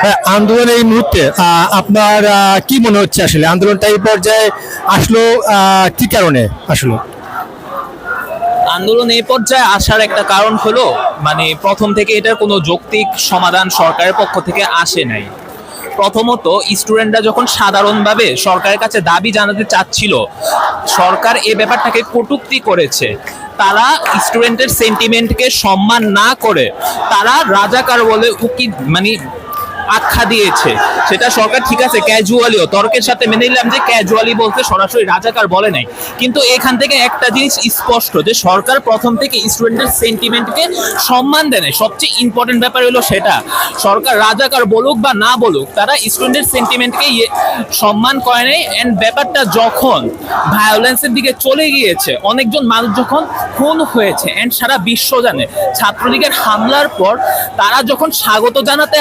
হ্যাঁ, আন্দোলন এই মুহূর্তে আপনার কি মনে হচ্ছে আসলে আন্দোলনটা এই পর্যায়ে আসলো কি কারণে আসলো? আন্দোলন এই পর্যায়ে আসার একটা কারণ হলো, মানে প্রথম থেকে এটার কোনো যৌক্তিক সমাধান সরকারের পক্ষ থেকে আসে নাই। প্রথমত, স্টুডেন্টরা যখন সাধারণভাবে সরকারের কাছে দাবি জানাতে চাচ্ছিল, সরকার এই ব্যাপারটাকে কটূক্তি করেছে। তারা স্টুডেন্টের সেন্টিমেন্টকে সম্মান না করে তারা রাজাকার বলে মানে আখ্যা দিয়েছে। সেটা সরকার ঠিক আছে ক্যাজুয়ালিও তর্কের সাথে মেনে নিলাম যে ক্যাজুয়ালি বলতে সরাসরি রাজাকার বলে নাই, কিন্তু এখান থেকে একটা জিনিস স্পষ্ট যে সরকার প্রথম থেকে স্টুডেন্টের সেন্টিমেন্টকে সম্মান দেয় নাই। সবচেয়ে ইম্পর্টেন্ট ব্যাপার হলো সেটা, সরকার রাজাকার বলুক বা না বলুক তারা স্টুডেন্টের সেন্টিমেন্টকে সম্মান করে নাই। অ্যান্ড ব্যাপারটা যখন ভায়োলেন্সের দিকে চলে গিয়েছে, অনেকজন মানুষ যখন খুন হয়েছে, অ্যান্ড সারা বিশ্ব জানে ছাত্রলীগের হামলার পর তারা যখন স্বাগত জানাতে